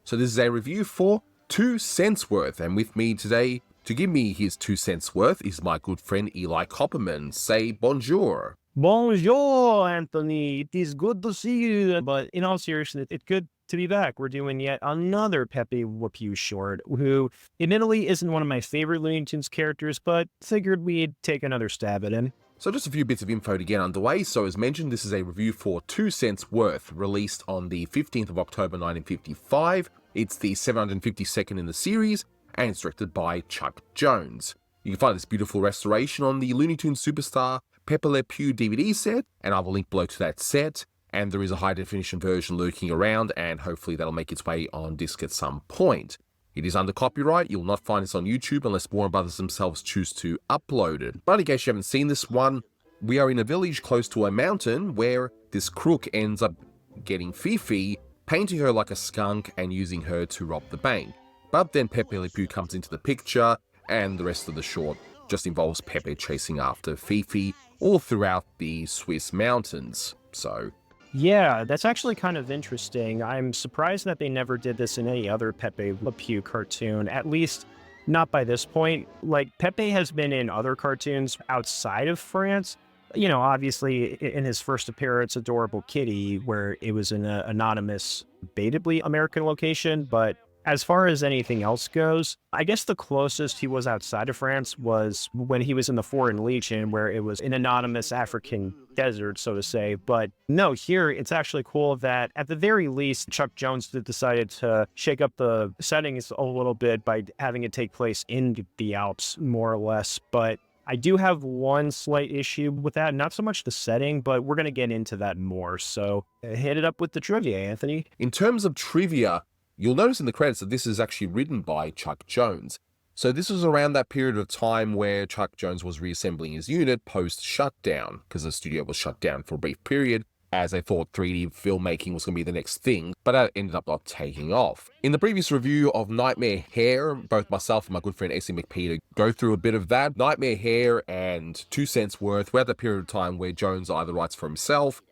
So this is a review for 2 cents worth, and with me today to give me his 2 cents worth is my good friend Eli Copperman. Say bonjour. Bonjour, Anthony. It is good to see you. But in all seriousness, it's good to be back. We're doing yet another Pépe Le Pew short, who admittedly isn't one of my favorite Looney Tunes characters, but figured we'd take another stab at him. So just a few bits of info to get underway. So as mentioned, this is a review for 2 cents worth, released on the 15th of October 1955. It's the 752nd in the series, and it's directed by Chuck Jones. You can find this beautiful restoration on the Looney Tunes Superstar Pépe Le Pew DVD set, and I will link below to that set. And there is a high definition version lurking around, and hopefully that'll make its way on disc at some point. It is under copyright. You'll not find this on YouTube unless Warner Brothers themselves choose to upload it. But in case you haven't seen this one, we are in a village close to a mountain where this crook ends up getting Fifi, painting her like a skunk and using her to rob the bank. But then Pépe Le Pew comes into the picture, and the rest of the short just involves Pépe chasing after Fifi all throughout the Swiss mountains. So Yeah, that's actually kind of interesting. I'm surprised that they never did this in any other Pépe Le Pew cartoon, at least not by this point. Like, Pépe has been in other cartoons outside of France. You know, obviously in his first appearance, Adorable Kitty, where it was in an anonymous, debatably American location, but as far as anything else goes, I guess the closest he was outside of France was when he was in the Foreign Legion, where it was an anonymous African desert, so to say. But no, here it's actually cool that at the very least, Chuck Jones decided to shake up the settings a little bit by having it take place in the Alps, more or less. But I do have one slight issue with that, not so much the setting, but we're going to get into that more. So hit it up with the trivia, Anthony. in terms of trivia, you'll notice in the credits that this is actually written by Chuck Jones. So this was around that period of time where Chuck Jones was reassembling his unit post-shutdown, because the studio was shut down for a brief period, as they thought 3D filmmaking was going to be the next thing, but that ended up not taking off. In the previous review of Nightmare Hair, both myself and my good friend Essie McPeter go through a bit of that. Nightmare Hair and 2 cents worth, we're at the period of time where Jones either writes for himself,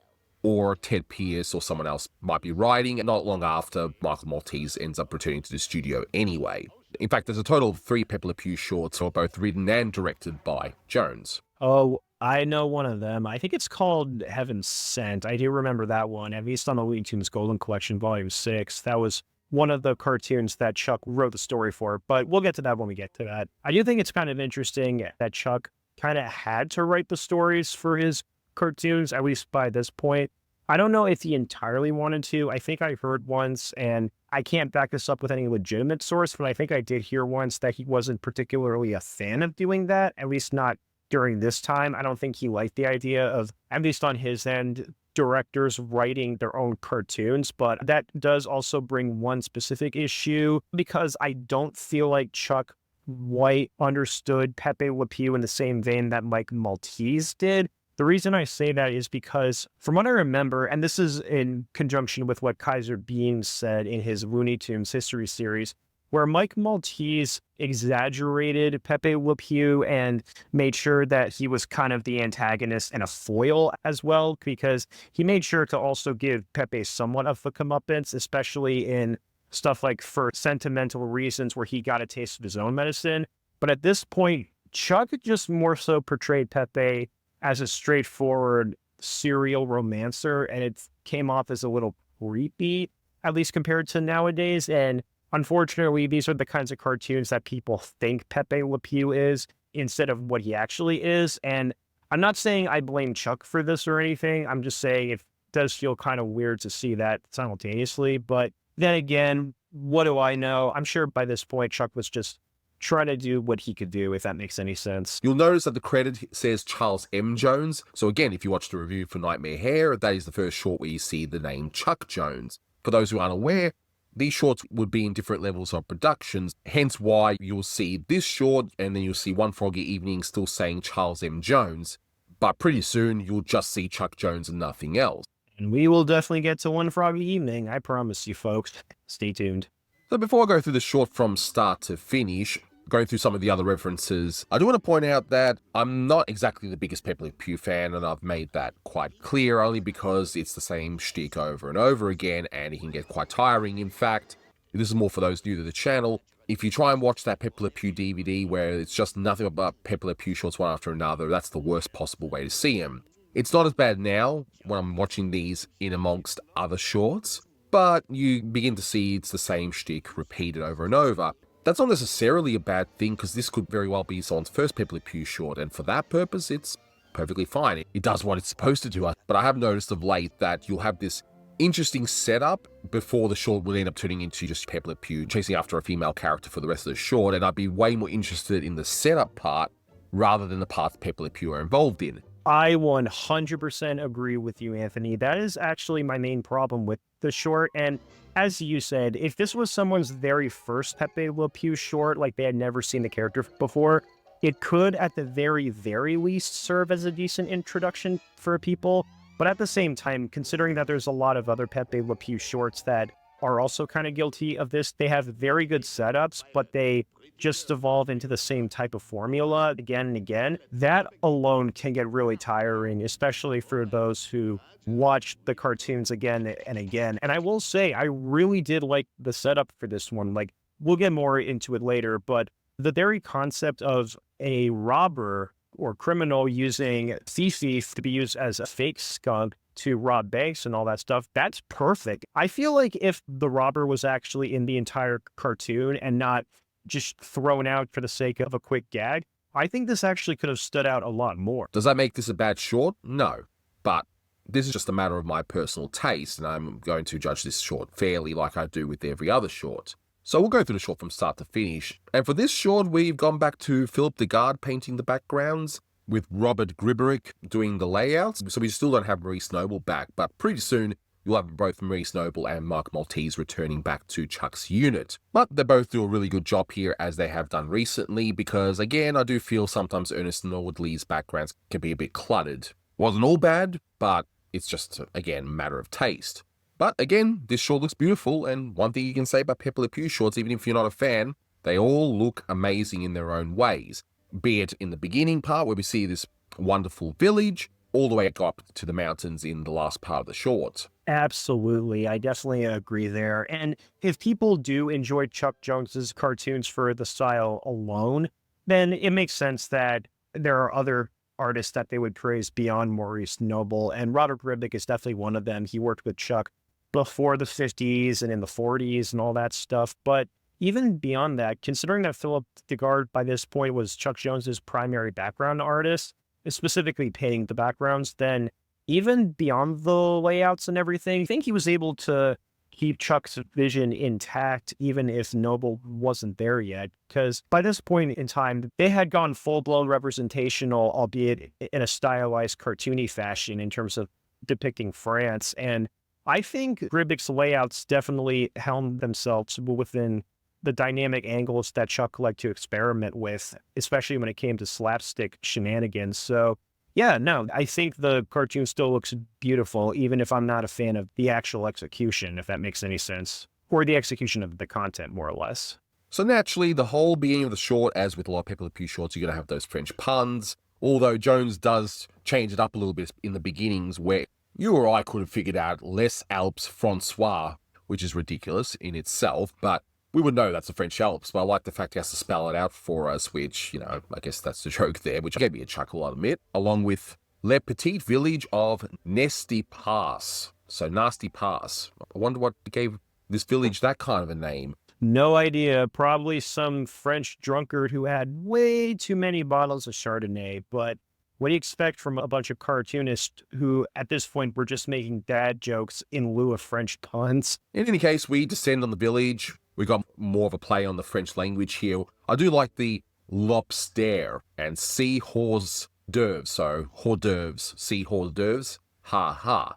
or Ted Pierce or someone else might be writing, and not long after, Michael Maltese ends up returning to the studio anyway. In fact, there's a total of 3 Pépe Le Pew shorts, who are both written and directed by Jones. Oh, I know one of them. I think it's called Heaven Sent. I do remember that one, at least on the Looney Tunes Golden Collection, Volume 6. That was one of the cartoons that Chuck wrote the story for, but we'll get to that when we get to that. I do think it's kind of interesting that Chuck kind of had to write the stories for his cartoons, at least by this point. I don't know if he entirely wanted to. I think I heard once, and I can't back this up with any legitimate source, but I think I did hear once that he wasn't particularly a fan of doing that, at least not during this time. I don't think he liked the idea of, at least on his end, directors writing their own cartoons, but that does also bring one specific issue, because I don't feel like Chuck White understood Pépe Le Pew in the same vein that Mike Maltese did. The reason I say that is because, from what I remember, and this is in conjunction with what Kaiser Beans said in his Looney Tunes history series, where Mike Maltese exaggerated Pépe Le Pew and made sure that he was kind of the antagonist and a foil as well, because he made sure to also give Pépe somewhat of a comeuppance, especially in stuff like for sentimental reasons where he got a taste of his own medicine. But at this point, Chuck just more so portrayed Pépe as a straightforward serial romancer, and it came off as a little creepy, at least compared to nowadays. And unfortunately, these are the kinds of cartoons that people think Pépe Le Pew is instead of what he actually is. And I'm not saying I blame Chuck for this or anything. I'm just saying it does feel kind of weird to see that simultaneously. But then again, what do I know? I'm sure by this point, Chuck was just trying to do what he could do, if that makes any sense. You'll notice that the credit says Charles M. Jones. So again, if you watch the review for Nightmare Hair, that is the first short where you see the name Chuck Jones. For those who aren't aware, these shorts would be in different levels of productions, hence why you'll see this short and then you'll see One Froggy Evening still saying Charles M. Jones, but pretty soon you'll just see Chuck Jones and nothing else. And we will definitely get to One Froggy Evening, I promise you folks. Stay tuned. So before I go through the short from start to finish, going through some of the other references, I do want to point out that I'm not exactly the biggest Pépe Le Pew fan, and I've made that quite clear, only because it's the same shtick over and over again, and it can get quite tiring. In fact, This is more for those new to the channel. If you try and watch that Pépe Le Pew DVD where it's just nothing but Pépe Le Pew shorts one after another, that's the worst possible way to see him. It's not as bad now when I'm watching these in amongst other shorts, but you begin to see it's the same shtick repeated over and over. That's not necessarily a bad thing, because this could very well be someone's first Pépe Le Pew short, and for that purpose, it's perfectly fine. It does what it's supposed to do. But I have noticed of late that you'll have this interesting setup before the short will end up turning into just Pépe Le Pew chasing after a female character for the rest of the short, and I'd be way more interested in the setup part rather than the parts Pépe Le Pew are involved in. I 100% agree with you, Anthony. That is actually my main problem with the short. And as you said, if this was someone's very first Pépe Le Pew short, like they had never seen the character before, it could, at the very, very least, serve as a decent introduction for people. But at the same time, considering that there's a lot of other Pépe Le Pew shorts that are also kind of guilty of this, they have very good setups, but they just evolve into the same type of formula again and again. That alone can get really tiring, especially for those who watch the cartoons again and again. And I will say, I really did like the setup for this one. Like, we'll get more into it later, but the very concept of a robber or criminal using Fifi to be used as a fake skunk to rob banks and all that stuff, that's perfect. I feel like if the robber was actually in the entire cartoon and not just thrown out for the sake of a quick gag, I think this actually could have stood out a lot more. Does that make this a bad short? No. But this is just a matter of my personal taste, and I'm going to judge this short fairly like I do with every other short. So we'll go through the short from start to finish. And for this short, we've gone back to Philip Degarde painting the backgrounds, with Robert Gribbroek doing the layouts. So we still don't have Maurice Noble back, but pretty soon you'll have both Maurice Noble and Mark Maltese returning back to Chuck's unit. But they both do a really good job here, as they have done recently, because again, I do feel sometimes Ernest Nordley's backgrounds can be a bit cluttered. Wasn't all bad, but it's just, again, a matter of taste. But again, this short looks beautiful, and one thing you can say about Pépe Le Pew shorts, even if you're not a fan, they all look amazing in their own ways. Be it in the beginning part, where we see this wonderful village, all the way up to the mountains in the last part of the short. Absolutely. I definitely agree there. And if people do enjoy Chuck Jones's cartoons for the style alone, then it makes sense that there are other artists that they would praise beyond Maurice Noble. And Robert Gribbroek is definitely one of them. He worked with Chuck before the 50s and in the 40s and all that stuff. But even beyond that, considering that Philip Degarde by this point was Chuck Jones's primary background artist, specifically painting the backgrounds, then even beyond the layouts and everything, I think he was able to keep Chuck's vision intact, even if Noble wasn't there yet. Because by this point in time, they had gone full-blown representational, albeit in a stylized, cartoony fashion in terms of depicting France. And I think Gribbroek's layouts definitely helmed themselves within the dynamic angles that Chuck liked to experiment with, especially when it came to slapstick shenanigans. So yeah, no, I think the cartoon still looks beautiful, even if I'm not a fan of the actual execution, if that makes any sense, or the execution of the content, more or less. So naturally, the whole beginning of the short, as with a lot of Pépe Le Pew shorts, you're going to have those French puns, although Jones does change it up a little bit in the beginnings, where you or I could have figured out Les Alps Francois, which is ridiculous in itself, but we would know that's the French Alps. But I like the fact he has to spell it out for us, which, you know, I guess that's the joke there, which gave me a chuckle, I'll admit, along with Le Petit Village of Nasty Pass. So Nasty Pass. I wonder what gave this village that kind of a name. No idea. Probably some French drunkard who had way too many bottles of Chardonnay, but what do you expect from a bunch of cartoonists who, at this point, were just making dad jokes in lieu of French puns? In any case, we descend on the village. We got more of a play on the French language here. I do like the lobster and sea hors d'oeuvres. So hors d'oeuvres, sea hors d'oeuvres. Ha ha.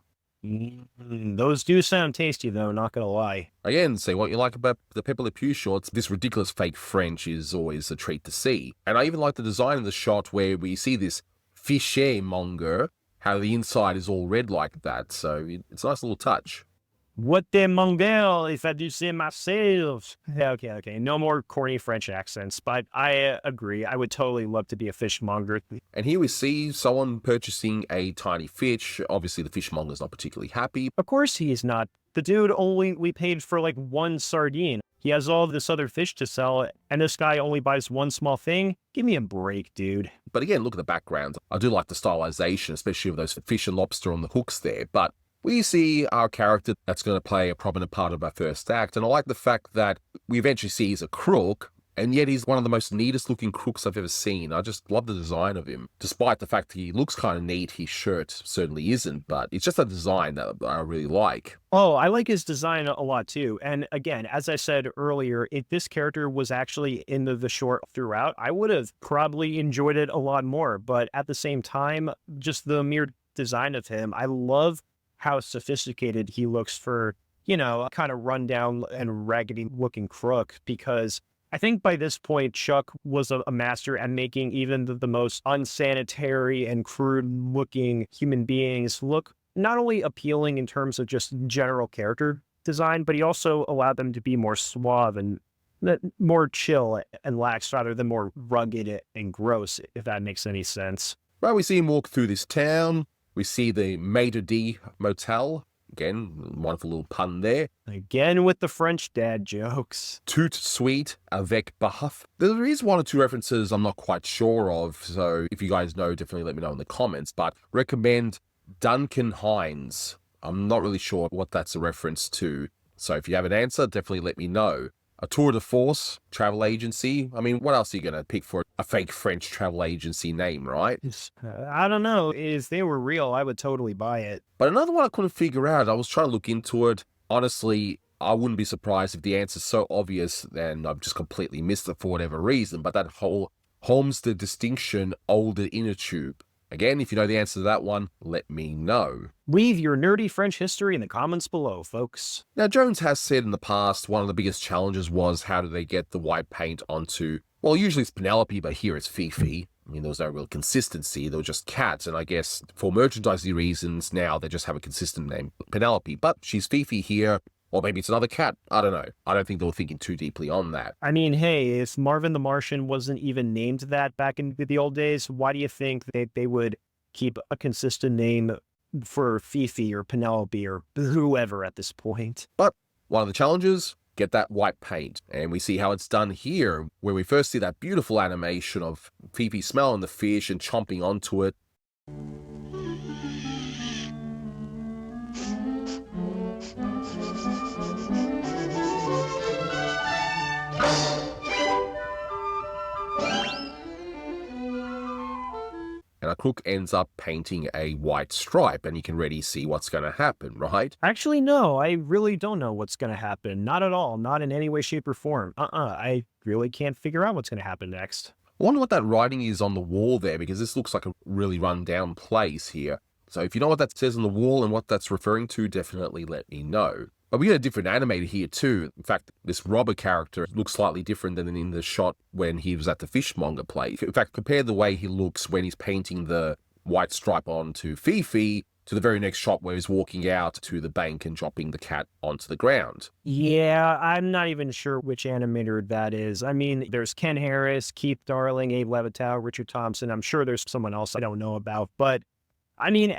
Those do sound tasty, though, not gonna lie. Again, say what you like about the Pépe Le Pew shorts. This ridiculous fake French is always a treat to see. And I even like the design of the shot where we see this fichet monger, how the inside is all red like that. So it's a nice little touch. What the monger, if I do say myself. Okay. No more corny French accents, but I agree. I would totally love to be a fishmonger. And here we see someone purchasing a tiny fish. Obviously, the fishmonger's not particularly happy. Of course he's not. The dude we paid for like one sardine. He has all this other fish to sell, and this guy only buys one small thing? Give me a break, dude. But again, look at the background. I do like the stylization, especially of those fish and lobster on the hooks there. But we see our character that's going to play a prominent part of our first act. And I like the fact that we eventually see he's a crook, and yet he's one of the most neatest looking crooks I've ever seen. I just love the design of him. Despite the fact he looks kind of neat, his shirt certainly isn't, but it's just a design that I really like. Oh, I like his design a lot too. And again, as I said earlier, if this character was actually in the short throughout, I would have probably enjoyed it a lot more. But at the same time, just the mere design of him, I love how sophisticated he looks for, a kind of rundown and raggedy looking crook, because I think by this point, Chuck was a master at making even the most unsanitary and crude looking human beings look not only appealing in terms of just general character design, but he also allowed them to be more suave and more chill and lax rather than more rugged and gross, if that makes any sense. Right, we see him walk through this town. We see the Maitre D Motel. Again, wonderful little pun there. Again with the French dad jokes. Tout suite avec baf. There is one or two references I'm not quite sure of, so if you guys know, definitely let me know in the comments, but recommend Duncan Hines. I'm not really sure what that's a reference to, so if you have an answer, definitely let me know. A tour de force travel agency. I mean, what else are you going to pick for a fake French travel agency name, right? I don't know. If they were real, I would totally buy it. But another one I couldn't figure out, I was trying to look into it. Honestly, I wouldn't be surprised if the answer's so obvious and I've just completely missed it for whatever reason. But that whole Holmes the distinction older inner tube. Again, if you know the answer to that one, let me know. Leave your nerdy French history in the comments below, folks. Now, Jones has said in the past one of the biggest challenges was how do they get the white paint onto, well, usually it's Penelope, but here it's Fifi. I mean, there was no real consistency. They were just cats, and I guess for merchandising reasons, now they just have a consistent name, Penelope. But she's Fifi here, or maybe it's another cat. I don't know. I don't think they were thinking too deeply on that. I mean, hey, if Marvin the Martian wasn't even named that back in the old days, why do you think they would keep a consistent name for Fifi or Penelope or whoever at this point? But one of the challenges, get that white paint. And we see how it's done here, where we first see that beautiful animation of Fifi smelling the fish and chomping onto it. And our crook ends up painting a white stripe, and you can already see what's going to happen, right? Actually, no, I really don't know what's going to happen. Not at all. Not in any way, shape, or form. I really can't figure out what's going to happen next. I wonder what that writing is on the wall there, because this looks like a really run-down place here. So if you know what that says on the wall and what that's referring to, definitely let me know. But we get a different animator here too. In fact, this robber character looks slightly different than in the shot when he was at the fishmonger place. In fact, compare the way he looks when he's painting the white stripe onto Fifi to the very next shot where he's walking out to the bank and dropping the cat onto the ground. Yeah, I'm not even sure which animator that is. I mean, there's Ken Harris, Keith Darling, Abe Levitow, Richard Thompson. I'm sure there's someone else I don't know about. But, I mean,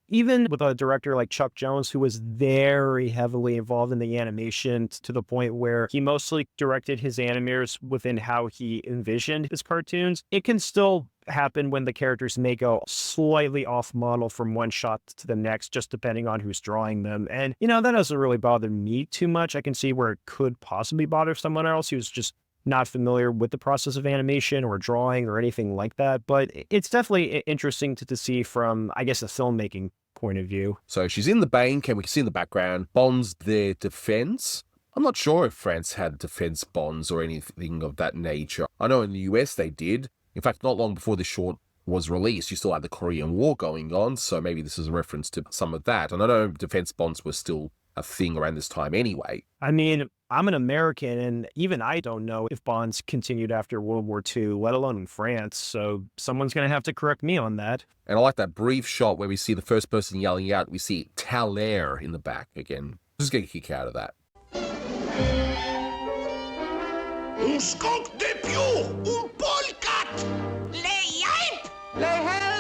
even with a director like Chuck Jones, who was very heavily involved in the animation to the point where he mostly directed his animators within how he envisioned his cartoons, it can still happen when the characters may go slightly off model from one shot to the next, just depending on who's drawing them. And, that doesn't really bother me too much. I can see where it could possibly bother someone else who's just not familiar with the process of animation or drawing or anything like that. But it's definitely interesting to see from, I guess, a filmmaking point of view. So she's in the bank, and we can see in the background bonds their defense. I'm not sure if France had defense bonds or anything of that nature. I know in the US they did. In fact, not long before this short was released, you still had the Korean War going on, so maybe this is a reference to some of that. And I know defense bonds were still a thing around this time anyway. I mean, I'm an American, and even I don't know if bonds continued after World War II, let alone in France, so someone's going to have to correct me on that. And I like that brief shot where we see the first person yelling out. We see Thaler in the back again. Just get a kick out of that. Un skunk de piu! Un polecat! Le yelp! Le hell!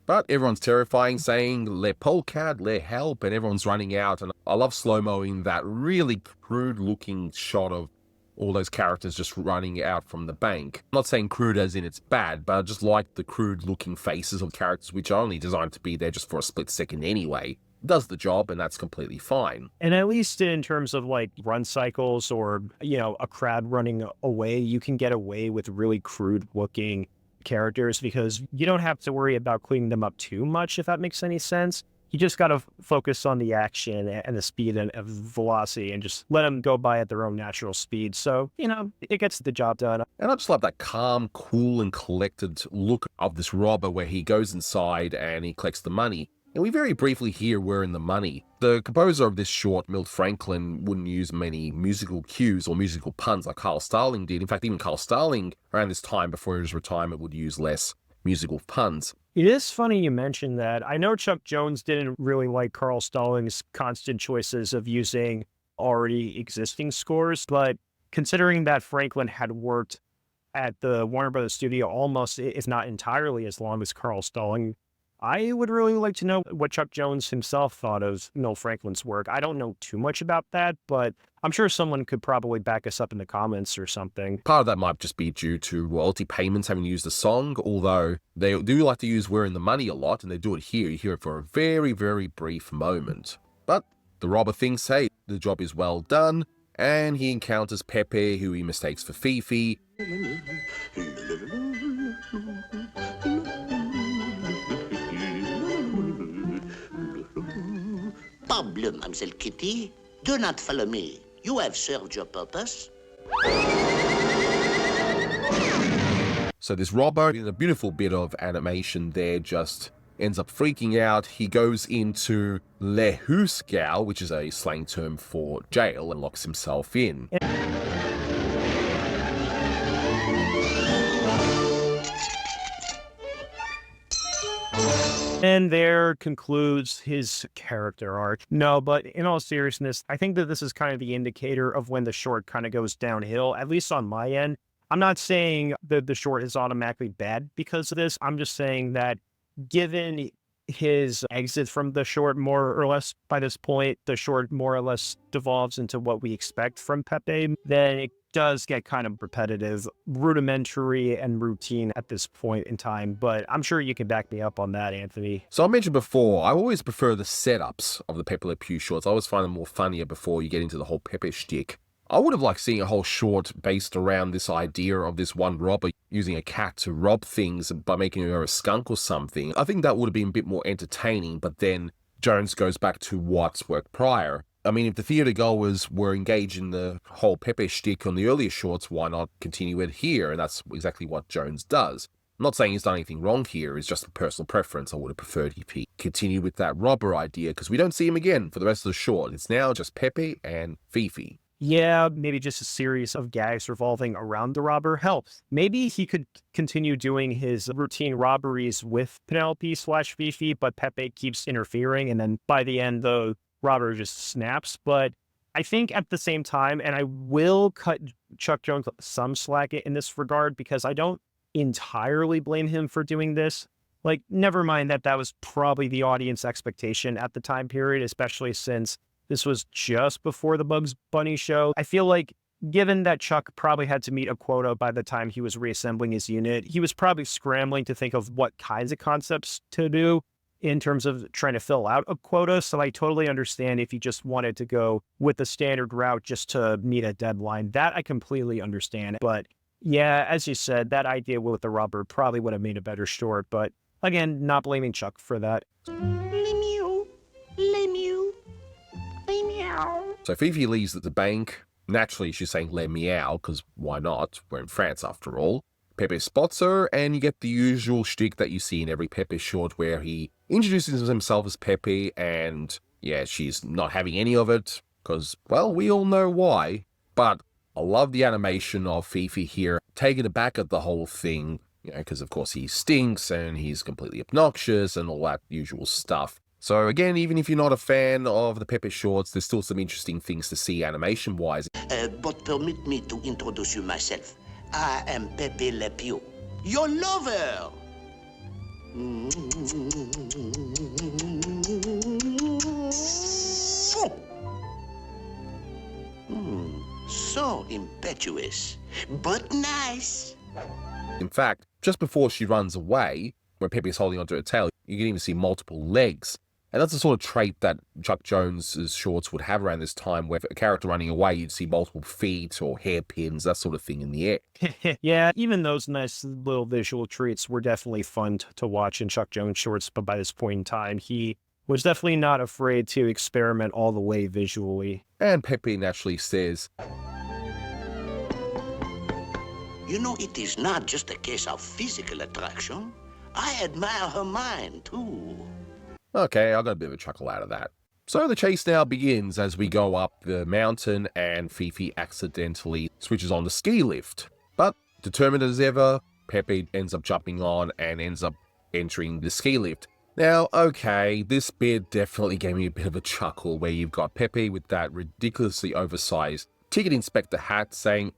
But everyone's terrifying, saying, "Le polecat, le help," and everyone's running out. And I love slow-moing that really crude-looking shot of all those characters just running out from the bank. I'm not saying crude as in it's bad, but I just like the crude-looking faces of characters which are only designed to be there just for a split second anyway. It does the job, and that's completely fine. And at least in terms of like run cycles or, a crowd running away, you can get away with really crude-looking characters because you don't have to worry about cleaning them up too much, if that makes any sense. You just got to focus on the action and the speed and velocity and just let them go by at their own natural speed. So, it gets the job done. And I just love that calm, cool, and collected look of this robber where he goes inside and he collects the money. And we very briefly hear we're in the money. The composer of this short, Milt Franklin, wouldn't use many musical cues or musical puns like Carl Starling did. In fact, even Carl Starling, around this time before his retirement, would use less musical puns. It is funny you mentioned that. I know Chuck Jones didn't really like Carl Stalling's constant choices of using already existing scores, but considering that Franklin had worked at the Warner Brothers studio almost, if not entirely, as long as Carl Stalling, I would really like to know what Chuck Jones himself thought of Milt Franklin's work. I don't know too much about that, but I'm sure someone could probably back us up in the comments or something. Part of that might just be due to royalty payments having used the song, although they do like to use "We're in the Money" a lot, and they do it here. You hear it for a very, very brief moment. But the robber thinks, hey, the job is well done, and he encounters Pépe, who he mistakes for Fifi. Parbleu, Mademoiselle Kitty. Do not follow me. You have served your purpose. So this robber, in a beautiful bit of animation there, just ends up freaking out. He goes into Le Hooskow, which is a slang term for jail, and locks himself in. And there concludes his character arc. No, but in all seriousness, I think that this is kind of the indicator of when the short kind of goes downhill, at least on my end. I'm not saying that the short is automatically bad because of this. I'm just saying that given his exit from the short, more or less by this point, the short more or less devolves into what we expect from Pépe, then it does get kind of repetitive, rudimentary, and routine at this point in time. But I'm sure you can back me up on that, Anthony. So I mentioned before, I always prefer the setups of the Pépe Le Pew shorts. I always find them more funnier before you get into the whole Pépe shtick. I would have liked seeing a whole short based around this idea of this one robber using a cat to rob things by making her a skunk or something. I think that would have been a bit more entertaining, but then Jones goes back to what's worked prior. I mean, if the theatre goers were engaged in the whole Pépe shtick on the earlier shorts, why not continue it here? And that's exactly what Jones does. I'm not saying he's done anything wrong here, it's just a personal preference. I would have preferred if he continued with that robber idea, because we don't see him again for the rest of the short. It's now just Pépe and Fifi. Yeah, maybe just a series of gags revolving around the robber helps. Maybe he could continue doing his routine robberies with Penelope/Fifi, but Pépe keeps interfering, and then by the end, the robber just snaps. But I think at the same time, and I will cut Chuck Jones some slack in this regard, because I don't entirely blame him for doing this. Like, never mind that was probably the audience expectation at the time period, especially since this was just before the Bugs Bunny show. I feel like, given that Chuck probably had to meet a quota by the time he was reassembling his unit, he was probably scrambling to think of what kinds of concepts to do in terms of trying to fill out a quota. So I totally understand if he just wanted to go with the standard route just to meet a deadline. That I completely understand. But yeah, as you said, that idea with the robber probably would have made a better short. But again, not blaming Chuck for that. So Fifi leaves at the bank. Naturally, she's saying "le meow," because why not? We're in France after all. Pépe spots her, and you get the usual shtick that you see in every Pépe short where he introduces himself as Pépe, and yeah, she's not having any of it, because, well, we all know why. But I love the animation of Fifi here, taken aback at the whole thing, because of course he stinks, and he's completely obnoxious, and all that usual stuff. So again, even if you're not a fan of the Pépe shorts, there's still some interesting things to see animation-wise. But permit me to introduce you myself. I am Pépe Le Pew, your lover. So impetuous, but nice. In fact, just before she runs away, when Pépe is holding onto her tail, you can even see multiple legs. And that's the sort of trait that Chuck Jones's shorts would have around this time, where a character running away, you'd see multiple feet or hairpins, that sort of thing in the air. Yeah, even those nice little visual treats were definitely fun to watch in Chuck Jones shorts, but by this point in time, he was definitely not afraid to experiment all the way visually. And Pépe naturally says, You know, it is not just a case of physical attraction. I admire her mind, too. okay, I got a bit of a chuckle out of that. So the chase now begins as we go up the mountain and Fifi accidentally switches on the ski lift. But determined as ever, Pépe ends up jumping on and ends up entering the ski lift. Now, okay, this bit definitely gave me a bit of a chuckle where you've got Pépe with that ridiculously oversized ticket inspector hat saying,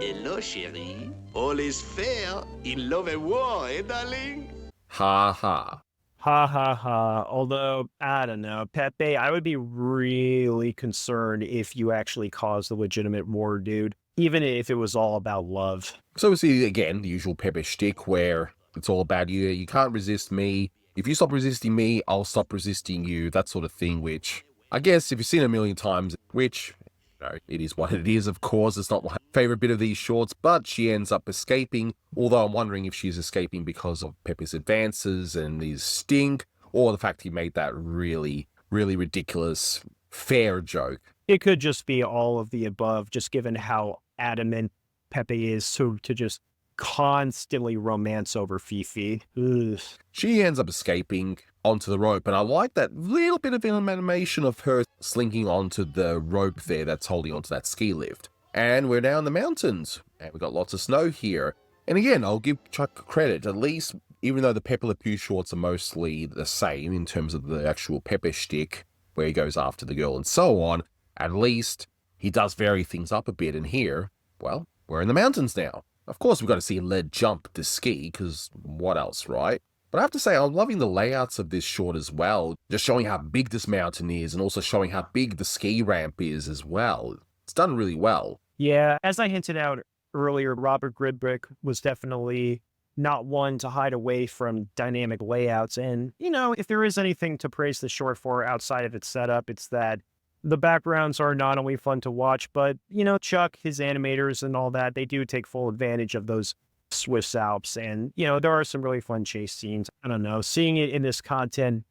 Hello, chérie. All is fair in love and war, eh, darling? ha ha. Ha ha ha. Although, I don't know, Pépe, I would be really concerned if you actually caused a legitimate war, dude. Even if it was all about love. So we see again the usual Pépe shtick where it's all about you. You can't resist me. If you stop resisting me, I'll stop resisting you. That sort of thing, which I guess if you've seen it a million times, which, you know, it is what it is, of course. It's not my favorite bit of these shorts, but she ends up escaping. Although I'm wondering if she's escaping because of Pépe's advances and his stink, or the fact he made that really, really ridiculous fair joke. It could just be all of the above, just given how adamant Pépe is to just constantly romance over Fifi. Ugh. She ends up escaping onto the rope, and I like that little bit of animation of her slinking onto the rope there that's holding onto that ski lift. And we're now in the mountains, and we've got lots of snow here. And again, I'll give Chuck credit, at least, even though the Pépe Le Pew shorts are mostly the same in terms of the actual Pépe shtick, where he goes after the girl and so on, at least he does vary things up a bit. And here, well, we're in the mountains now. Of course, we've got to see Led jump to ski, because what else, right? But I have to say, I'm loving the layouts of this short as well, just showing how big this mountain is and also showing how big the ski ramp is as well. It's done really well. Yeah, as I hinted out earlier, Robert Gribbroek was definitely not one to hide away from dynamic layouts. And, you know, if there is anything to praise the short for outside of its setup, it's that the backgrounds are not only fun to watch, but, you know, Chuck, his animators and all that, they do take full advantage of those Swiss Alps. And, you know, there are some really fun chase scenes. I don't know, seeing it in this content,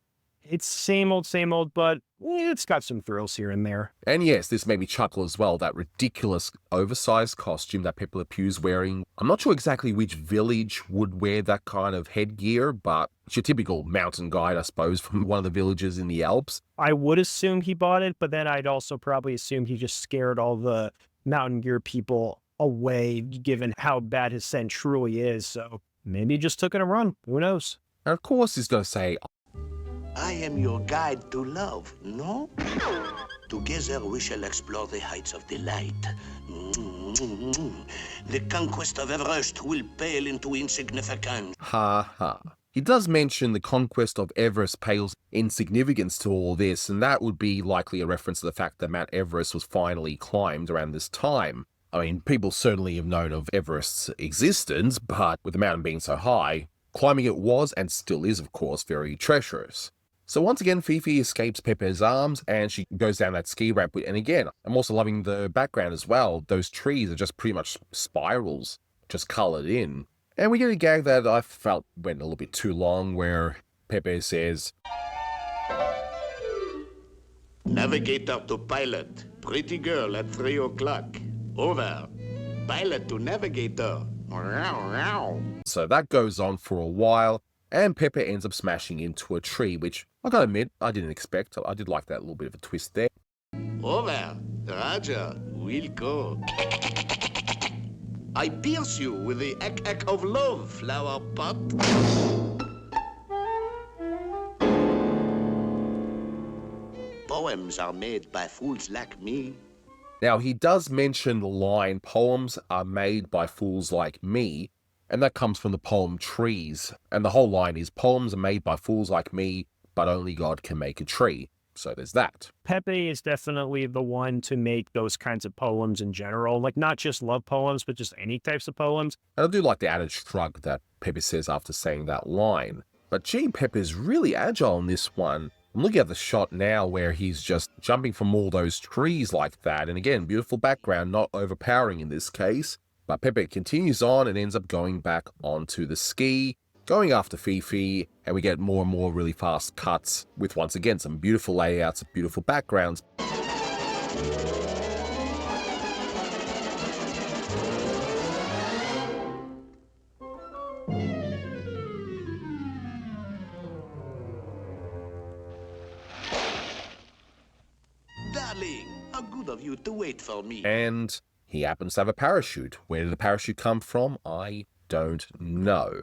it's same old, but it's got some thrills here and there. And yes, this made me chuckle as well, that ridiculous oversized costume that Pépe Le Pew's wearing. I'm not sure exactly which village would wear that kind of headgear, but it's your typical mountain guide, I suppose, from one of the villages in the Alps. I would assume he bought it, but then I'd also probably assume he just scared all the mountain gear people away, given how bad his scent truly is. So maybe he just took it a run. Who knows? And of course he's going to say, I am your guide to love, no? Together we shall explore the heights of delight. The conquest of Everest will pale into insignificance. ha ha. He does mention the conquest of Everest pales insignificance to all this, and that would be likely a reference to the fact that Mount Everest was finally climbed around this time. I mean, people certainly have known of Everest's existence, but with the mountain being so high, climbing it was and still is, of course, very treacherous. So once again, Fifi escapes Pépe's arms and she goes down that ski ramp. And again, I'm also loving the background as well. Those trees are just pretty much spirals, just colored in. And we get a gag that I felt went a little bit too long where Pépe says, Navigator to pilot. Pretty girl at 3 o'clock. Over. Pilot to navigator. So that goes on for a while, and Pépe ends up smashing into a tree, which I gotta admit, I didn't expect. I did like that little bit of a twist there. Over. Roger. We'll go. I pierce you with the eck of love, flower pot. Poems are made by fools like me. Now, he does mention the line, poems are made by fools like me, and that comes from the poem Trees. And the whole line is, poems are made by fools like me, but only God can make a tree. So there's that. Pépe is definitely the one to make those kinds of poems in general, like not just love poems, but just any types of poems. And I do like the added shrug that Pépe says after saying that line. But gee, Pépe is really agile in this one. I'm looking at the shot now where he's just jumping from all those trees like that. And again, beautiful background, not overpowering in this case. But Pépe continues on and ends up going back onto the ski, going after Fifi, and we get more and more really fast cuts with, once again, some beautiful layouts, beautiful backgrounds. Darling, how good of you to wait for me. And he happens to have a parachute. Where did the parachute come from? I don't know.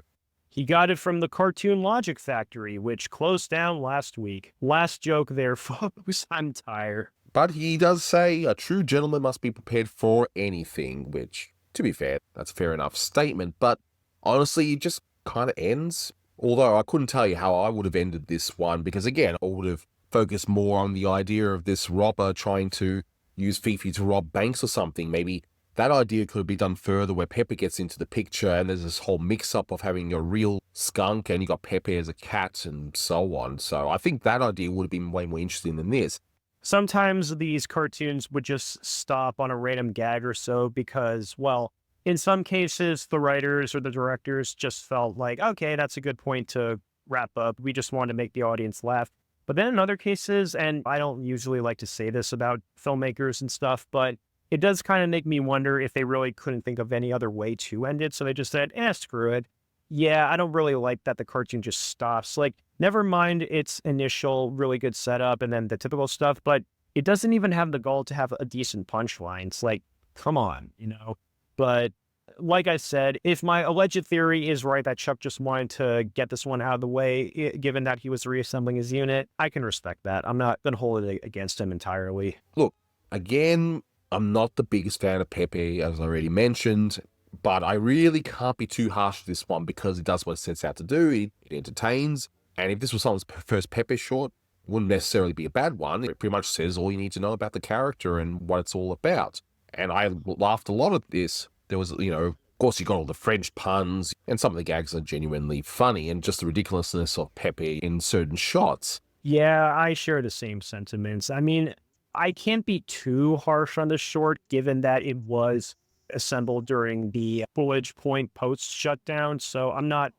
He got it from the Cartoon Logic Factory, which closed down last week. Last joke there, folks. I'm tired. But he does say a true gentleman must be prepared for anything, which, to be fair, that's a fair enough statement. But honestly, it just kind of ends. Although I couldn't tell you how I would have ended this one, because again, I would have focused more on the idea of this robber trying to use Fifi to rob banks or something. Maybe that idea could be done further where Pépe gets into the picture and there's this whole mix-up of having a real skunk and you got Pépe as a cat and so on. So I think that idea would have been way more interesting than this. Sometimes these cartoons would just stop on a random gag or so because, well, in some cases, the writers or the directors just felt like, okay, that's a good point to wrap up. We just want to make the audience laugh. But then in other cases, and I don't usually like to say this about filmmakers and stuff, but it does kind of make me wonder if they really couldn't think of any other way to end it. So they just said, screw it. Yeah, I don't really like that the cartoon just stops. Like, never mind its initial really good setup and then the typical stuff, but it doesn't even have the goal to have a decent punchline. It's like, come on, you know? But like I said, if my alleged theory is right that Chuck just wanted to get this one out of the way, given that he was reassembling his unit, I can respect that. I'm not going to hold it against him entirely. Look, again, I'm not the biggest fan of Pépe, as I already mentioned, but I really can't be too harsh with this one because it does what it sets out to do. It entertains. And if this was someone's first Pépe short, it wouldn't necessarily be a bad one. It pretty much says all you need to know about the character and what it's all about. And I laughed a lot at this. There was, of course, you got all the French puns, and some of the gags are genuinely funny, and just the ridiculousness of Pépe in certain shots. Yeah, I share the same sentiments. I mean, I can't be too harsh on this short, given that it was assembled during the Village Point post-shutdown, so I'm not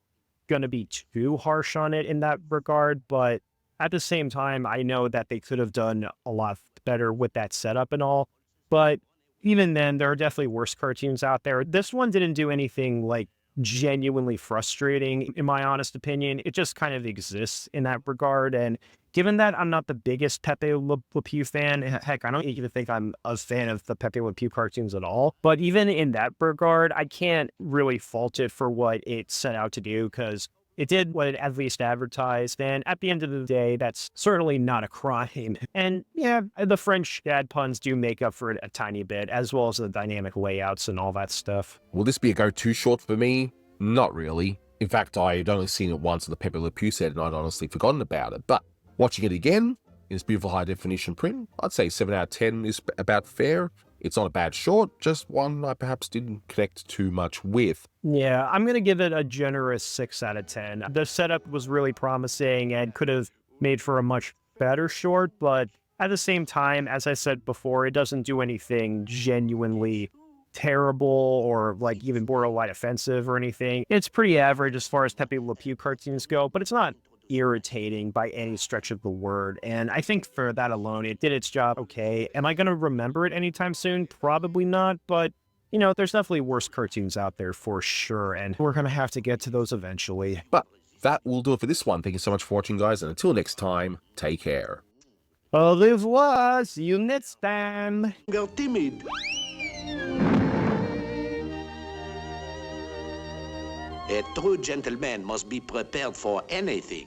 going to be too harsh on it in that regard, but at the same time, I know that they could have done a lot better with that setup and all, but even then, there are definitely worse cartoons out there. This one didn't do anything, like, genuinely frustrating, in my honest opinion. It just kind of exists in that regard, and given that I'm not the biggest Pepe Le Pew fan, heck, I don't even think I'm a fan of the Pepe Le Pew cartoons at all, but even in that regard, I can't really fault it for what it set out to do, because it did what it at least advertised, and at the end of the day, that's certainly not a crime. And yeah, the French dad puns do make up for it a tiny bit, as well as the dynamic layouts and all that stuff. Will this be a go-to short for me? Not really. In fact, I'd only seen it once in the Pépe Le Pew set, and I'd honestly forgotten about it. But watching it again, in its beautiful high-definition print, I'd say 7 out of 10 is about fair. It's not a bad short, just one I perhaps didn't connect too much with. Yeah, I'm going to give it a generous 6 out of 10. The setup was really promising and could have made for a much better short, but at the same time, as I said before, it doesn't do anything genuinely terrible or like even borderline offensive or anything. It's pretty average as far as Pepe Le Pew cartoons go, but it's not irritating by any stretch of the word, and I think for that alone it did its job okay. Am I going to remember it anytime soon? Probably not, but there's definitely worse cartoons out there for sure, and we're going to have to get to those eventually. But that will do it for this one. Thank you so much for watching, guys, and until next time, take care. Au revoir, see you next time. You're timid. A true gentleman must be prepared for anything.